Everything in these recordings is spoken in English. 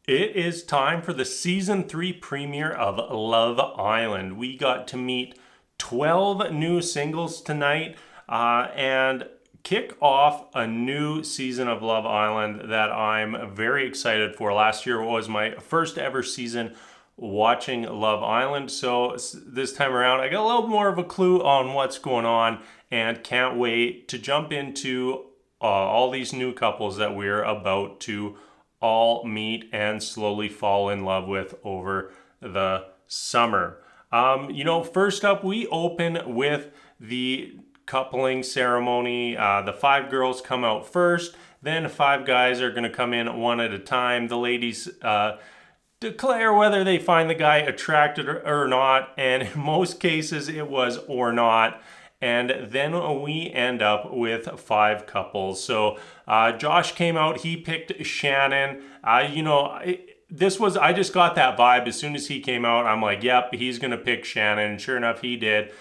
It is time for the season 3 premiere of Love Island. We got to meet 12 new singles tonight and kick off a new season of Love Island that I'm very excited for. Last year was my first ever season watching Love Island, so this time around I got a little more of a clue on what's going on and can't wait to jump into all these new couples that we're about to all meet and slowly fall in love with over the summer. First up, we open with the coupling ceremony. The 5 girls come out first, then 5 guys are going to come in one at a time. The ladies declare whether they find the guy attracted or not, and in most cases it was or not. And then we end up with 5 couples. So Josh came out, he picked Shannon. I just got that vibe as soon as he came out. I'm like, yep, he's gonna pick Shannon. And sure enough, he did.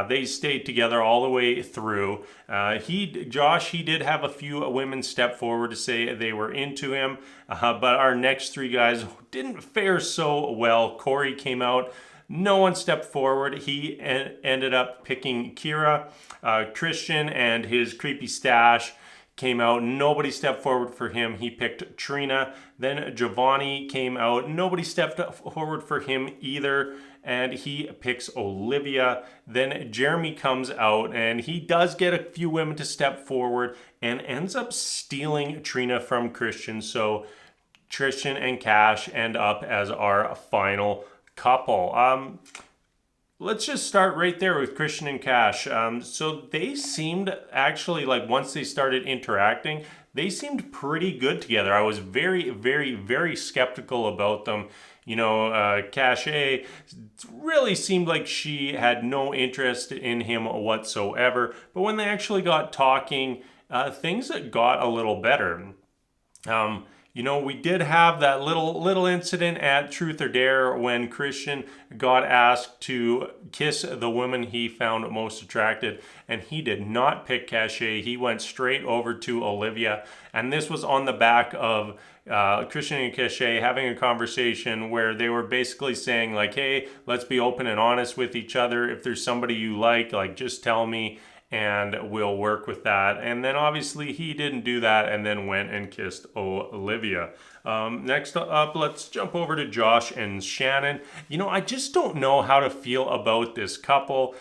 They stayed together all the way through. Josh did have a few women step forward to say they were into him, but our next 3 guys didn't fare so well. Korey came out. No one stepped forward. He ended up picking Kyra. Christian and his creepy stash came out. Nobody stepped forward for him. He picked Trina. Then Javonny came out. Nobody stepped forward for him either. And he picks Olivia. Then Jeremy comes out and he does get a few women to step forward and ends up stealing Trina from Christian. So Christian and Cash end up as our final couple. Let's just start right there with Christian and Cash. So they seemed actually, like, once they started interacting, they seemed pretty good together. I was very, very, very skeptical about them. Cashay really seemed like she had no interest in him whatsoever. But when they actually got talking, things got a little better. We did have that little incident at Truth or Dare when Christian got asked to kiss the woman he found most attractive, and he did not pick Cashay. He went straight over to Olivia, and this was on the back of Christian and Cashay having a conversation where they were basically saying, like, hey, let's be open and honest with each other. If there's somebody you like, just tell me and we'll work with that. And then obviously he didn't do that and then went and kissed Olivia. Next up, let's jump over to Josh and Shannon. I just don't know how to feel about this couple.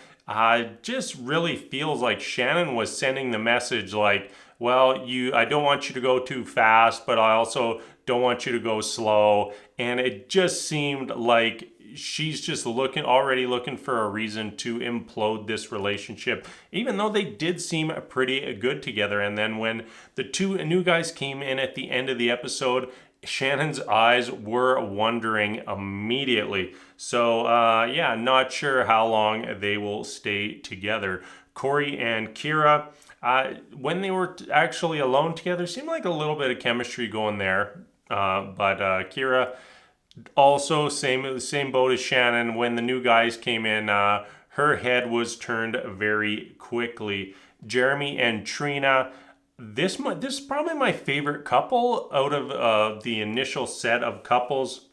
Just really feels like Shannon was sending the message like, well, I don't want you to go too fast, but I also don't want you to go slow. And it just seemed like she's just already looking for a reason to implode this relationship, even though they did seem pretty good together. And then when the 2 new guys came in at the end of the episode, Shannon's eyes were wandering immediately. So not sure how long they will stay together. Korey and Kyra, when they were actually alone together, seemed like a little bit of chemistry going there. But Kyra, also same boat as Shannon. When the new guys came in, her head was turned very quickly. Jeremy and Trina, this is probably my favorite couple out of the initial set of couples.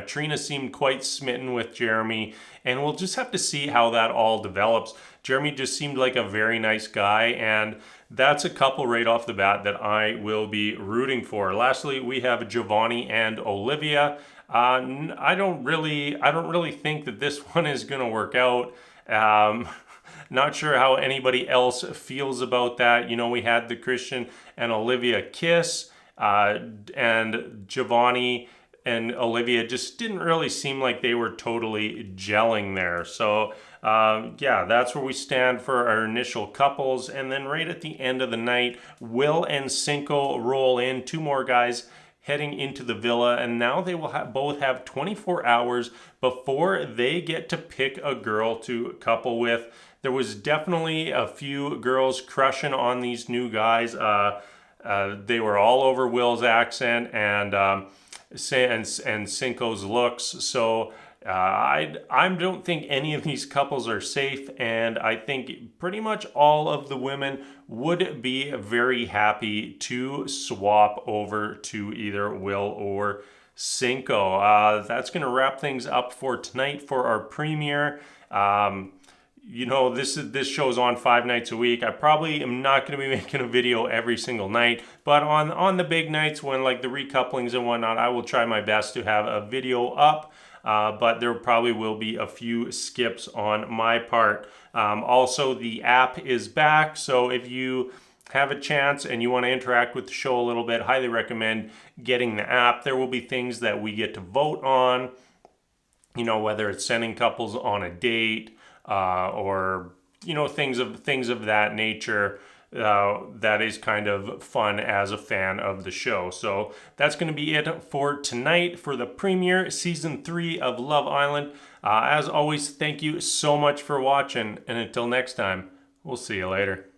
Trina seemed quite smitten with Jeremy, and we'll just have to see how that all develops. Jeremy just seemed like a very nice guy, and that's a couple right off the bat that I will be rooting for. Lastly, we have Javonny and Olivia. I don't really think that this one is going to work out. Not sure how anybody else feels about that. We had the Christian and Olivia kiss, and Javonny and Olivia just didn't really seem like they were totally gelling there. So that's where we stand for our initial couples. And then right at the end of the night, Will and Cinco roll in, 2 more guys heading into the villa, and now they will both have 24 hours before they get to pick a girl to couple with. There was definitely a few girls crushing on these new guys. They were all over Will's accent and Cinco's looks. So I don't think any of these couples are safe, and I think pretty much all of the women would be very happy to swap over to either Will or Cinco. That's going to wrap things up for tonight for our premiere. You know, this show's on 5 nights a week. I probably am not going to be making a video every single night, but on the big nights when like the recouplings and whatnot, I will try my best to have a video up. But there probably will be a few skips on my part. Also, the app is back, so if you have a chance and you want to interact with the show a little bit, highly recommend getting the app. There will be things that we get to vote on, you know, whether it's sending couples on a date, or you know, things of that nature. That is kind of fun as a fan of the show. So that's going to be it for tonight for the premiere season 3 of Love Island. As always, thank you so much for watching, and until next time, we'll see you later.